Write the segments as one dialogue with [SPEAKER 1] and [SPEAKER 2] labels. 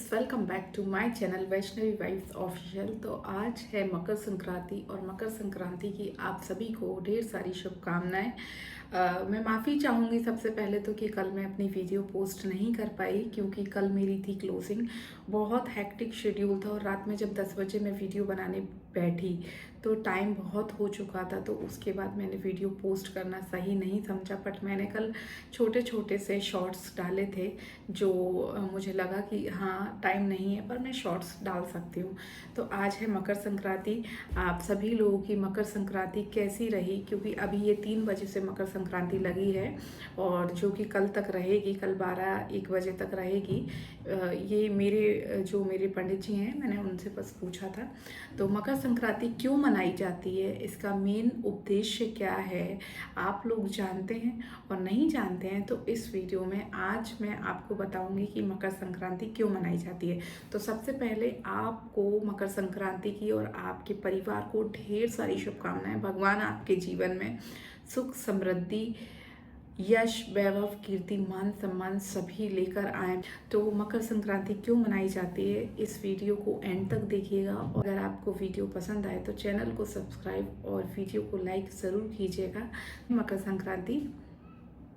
[SPEAKER 1] Welcome back to my channel Vaishnavi wife's official. तो आज है मकर संक्रांति और मकर संक्रांति की आप सभी को ढेर सारी शुभकामनाएं। मैं माफ़ी चाहूँगी सबसे पहले तो कि कल मैं अपनी वीडियो पोस्ट नहीं कर पाई क्योंकि कल मेरी थी क्लोजिंग। बहुत हेक्टिक शेड्यूल था और रात में जब 10 बजे मैं वीडियो बनाने बैठी तो टाइम बहुत हो चुका था, तो उसके बाद मैंने वीडियो पोस्ट करना सही नहीं समझा। बट मैंने कल छोटे छोटे से शॉर्ट्स डाले थे जो मुझे लगा कि हाँ टाइम नहीं है पर मैं शॉर्ट्स डाल सकती हूँ। तो आज है मकर संक्रांति। आप सभी लोगों की मकर संक्रांति कैसी रही, क्योंकि अभी ये 3 बजे से मकर संक्रांति लगी है और जो कि कल तक रहेगी, कल 12-1 बजे तक रहेगी। ये मेरे पंडित जी हैं, मैंने उनसे बस पूछा था। तो मकर संक्रांति क्यों मनाई जाती है, इसका मेन उद्देश्य क्या है, आप लोग जानते हैं और नहीं जानते हैं तो इस वीडियो में आज मैं आपको बताऊंगी कि मकर संक्रांति क्यों मनाई जाती है। तो सबसे पहले आपको मकर संक्रांति की और आपके परिवार को ढेर सारी शुभकामनाएं। भगवान आपके जीवन में सुख समृद्धि यश वैभव कीर्ति मान सम्मान सभी लेकर आए। तो मकर संक्रांति क्यों मनाई जाती है, इस वीडियो को एंड तक देखिएगा और अगर आपको वीडियो पसंद आए तो चैनल को सब्सक्राइब और वीडियो को लाइक ज़रूर कीजिएगा। मकर संक्रांति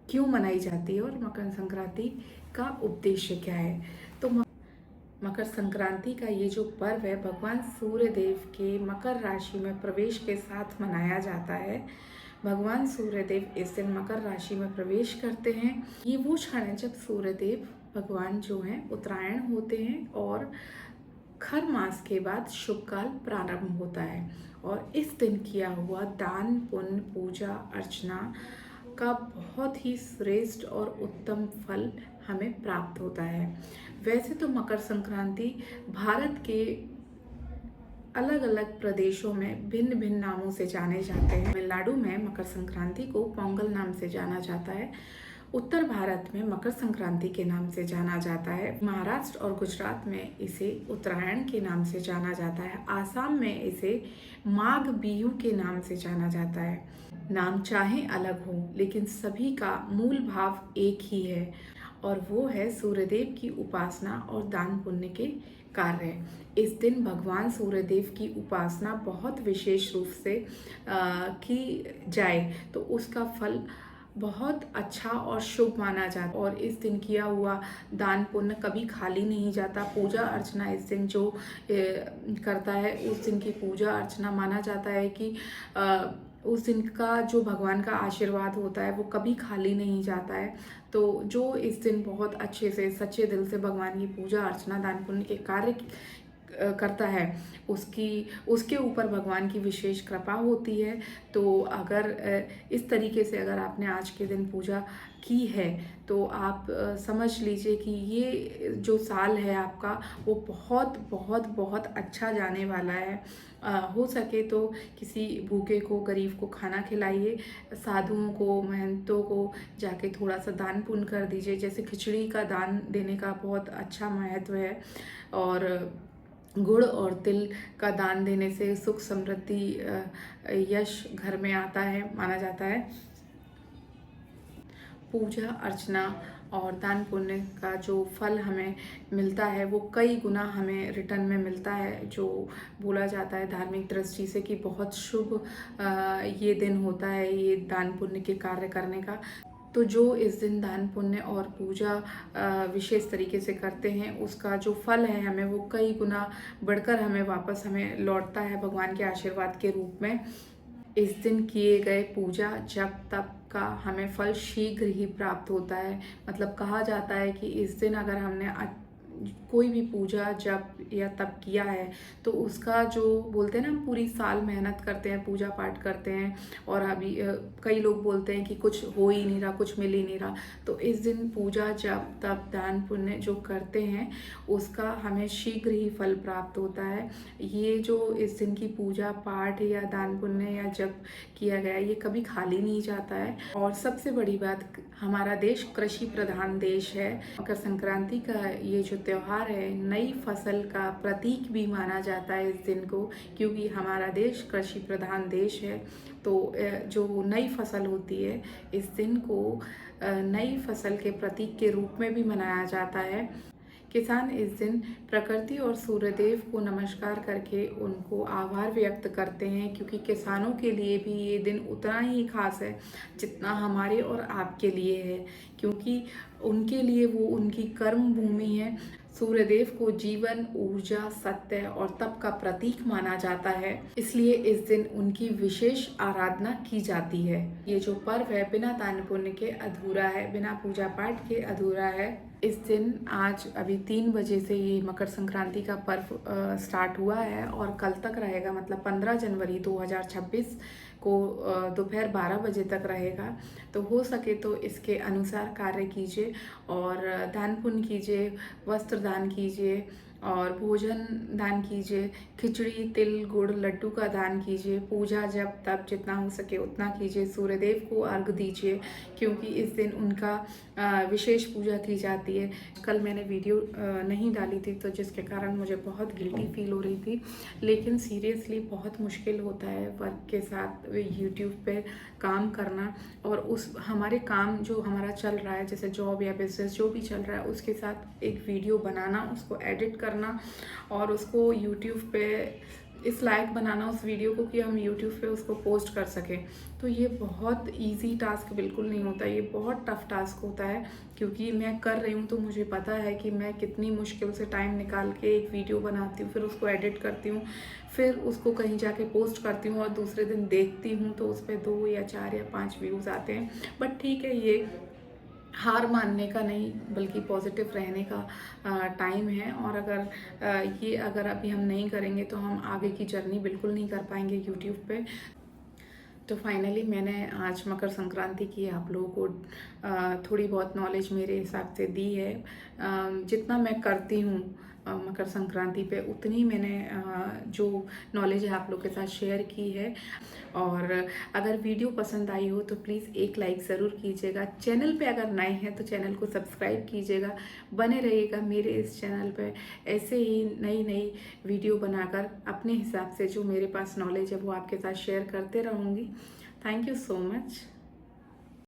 [SPEAKER 1] क्यों मनाई जाती है और मकर संक्रांति का उद्देश्य क्या है। तो मकर संक्रांति का ये जो पर्व है भगवान सूर्य देव के मकर राशि में प्रवेश के साथ मनाया जाता है। भगवान सूर्य देव इस दिन मकर राशि में प्रवेश करते हैं। ये वो क्षण है जब सूर्य देव भगवान जो हैं उत्तरायण होते हैं और खर मास के बाद शुभ काल प्रारंभ होता है और इस दिन किया हुआ दान पुण्य पूजा अर्चना का बहुत ही श्रेष्ठ और उत्तम फल हमें प्राप्त होता है। वैसे तो मकर संक्रांति भारत के अलग अलग प्रदेशों में भिन्न भिन्न नामों से जाने जाते हैं। तमिलनाडु में मकर संक्रांति को पोंगल नाम से जाना जाता है। उत्तर भारत में मकर संक्रांति के नाम से जाना जाता है। महाराष्ट्र और गुजरात में इसे उत्तरायण के नाम से जाना जाता है। आसाम में इसे माघ बिहू के नाम से जाना जाता है। नाम चाहे अलग हो लेकिन सभी का मूल भाव एक ही है और वो है सूर्यदेव की उपासना और दान पुण्य के कार्य। इस दिन भगवान सूर्यदेव की उपासना बहुत विशेष रूप से की जाए तो उसका फल बहुत अच्छा और शुभ माना जाता है और इस दिन किया हुआ दान पुण्य कभी खाली नहीं जाता। पूजा अर्चना इस दिन जो करता है उस दिन की पूजा अर्चना माना जाता है कि उस दिन का जो भगवान का आशीर्वाद होता है वो कभी खाली नहीं जाता है। तो जो इस दिन बहुत अच्छे से सच्चे दिल से भगवान की पूजा अर्चना दान पुण्य के कार्य करता है उसके ऊपर भगवान की विशेष कृपा होती है। तो अगर इस तरीके से अगर आपने आज के दिन पूजा की है तो आप समझ लीजिए कि ये जो साल है आपका वो बहुत बहुत बहुत अच्छा जाने वाला है। हो सके तो किसी भूखे को गरीब को खाना खिलाइए, साधुओं को महंतों को जाके थोड़ा सा दान पुण्य कर दीजिए। जैसे खिचड़ी का दान देने का बहुत अच्छा महत्व है और गुड़ और तिल का दान देने से सुख समृद्धि यश घर में आता है माना जाता है। पूजा अर्चना और दान पुण्य का जो फल हमें मिलता है वो कई गुना हमें रिटर्न में मिलता है। जो बोला जाता है धार्मिक दृष्टि से कि बहुत शुभ ये दिन होता है ये दान पुण्य के कार्य करने का। तो जो इस दिन दान पुण्य और पूजा विशेष तरीके से करते हैं उसका जो फल है हमें वो कई गुना बढ़कर हमें वापस हमें लौटता है भगवान के आशीर्वाद के रूप में। इस दिन किए गए पूजा जप तप का हमें फल शीघ्र ही प्राप्त होता है। मतलब कहा जाता है कि इस दिन अगर हमने कोई भी पूजा जप या तप किया है तो उसका जो बोलते हैं ना हम पूरी साल मेहनत करते हैं पूजा पाठ करते हैं और अभी कई लोग बोलते हैं कि कुछ हो ही नहीं रहा कुछ मिल ही नहीं रहा। तो इस दिन पूजा जप तप दान पुण्य जो करते हैं उसका हमें शीघ्र ही फल प्राप्त होता है। ये जो इस दिन की पूजा पाठ या दान पुण्य या जप किया गया ये कभी खाली नहीं जाता है। और सबसे बड़ी बात हमारा देश कृषि प्रधान देश है। मकर संक्रांति का ये जो त्योहार है नई फसल का प्रतीक भी माना जाता है इस दिन को, क्योंकि हमारा देश कृषि प्रधान देश है। तो जो नई फसल होती है इस दिन को नई फसल के प्रतीक के रूप में भी मनाया जाता है। किसान इस दिन प्रकृति और सूर्यदेव को नमस्कार करके उनको आभार व्यक्त करते हैं, क्योंकि किसानों के लिए भी ये दिन उतना ही खास है जितना हमारे और आपके लिए है, क्योंकि उनके लिए वो उनकी कर्म भूमि है। सूर्यदेव को जीवन, ऊर्जा, सत्य और तप का प्रतीक माना जाता है, इसलिए इस दिन उनकी विशेष आराधना की जाती है। ये जो पर्व है बिना दान पुण्य के अधूरा है, बिना पूजा पाठ के अधूरा है। इस दिन आज अभी 3 बजे से ये मकर संक्रांति का पर्व स्टार्ट हुआ है और कल तक रहेगा, मतलब 15 जनवरी 2026 को दोपहर 12 बजे तक रहेगा। तो हो सके तो इसके अनुसार कार्य कीजिए और दान पुण्य कीजिए, वस्त्र दान कीजिए और भोजन दान कीजिए, खिचड़ी, तिल, गुड़, लड्डू का दान कीजिए, पूजा जब तब जितना हो सके उतना कीजिए, सूर्यदेव को अर्घ दीजिए क्योंकि इस दिन उनका विशेष पूजा की जाती है। कल मैंने वीडियो नहीं डाली थी तो जिसके कारण मुझे बहुत गिल्टी फील हो रही थी, लेकिन सीरियसली बहुत मुश्किल होता है वर्क के साथ यूट्यूब पे काम करना और उस हमारे काम जो हमारा चल रहा है, जैसे जॉब या बिजनेस जो भी चल रहा है, उसके साथ एक वीडियो बनाना, उसको एडिट करना और उसको यूट्यूब पे इस लायक बनाना उस वीडियो को कि हम यूट्यूब पे उसको पोस्ट कर सकें। तो ये बहुत इजी टास्क बिल्कुल नहीं होता, ये बहुत टफ टास्क होता है, क्योंकि मैं कर रही हूँ तो मुझे पता है कि मैं कितनी मुश्किल से टाइम निकाल के एक वीडियो बनाती हूँ, फिर उसको एडिट करती हूँ, फिर उसको कहीं जाके पोस्ट करती हूँ और दूसरे दिन देखती हूँ तो उस पर 2 या 4 या 5 व्यूज़ आते हैं। बट ठीक है, ये हार मानने का नहीं बल्कि पॉजिटिव रहने का टाइम है और अगर अभी हम नहीं करेंगे तो हम आगे की जर्नी बिल्कुल नहीं कर पाएंगे यूट्यूब पे। तो फाइनली मैंने आज मकर संक्रांति की आप लोगों को थोड़ी बहुत नॉलेज मेरे हिसाब से दी है। जितना मैं करती हूँ मकर संक्रांति पे उतनी मैंने जो नॉलेज है आप लोग के साथ शेयर की है। और अगर वीडियो पसंद आई हो तो प्लीज़ एक लाइक ज़रूर कीजिएगा। चैनल पे अगर नए हैं तो चैनल को सब्सक्राइब कीजिएगा, बने रहिएगा मेरे इस चैनल पे। ऐसे ही नई नई वीडियो बनाकर अपने हिसाब से जो मेरे पास नॉलेज है वो आपके साथ शेयर करते रहूँगी। Thank you so much.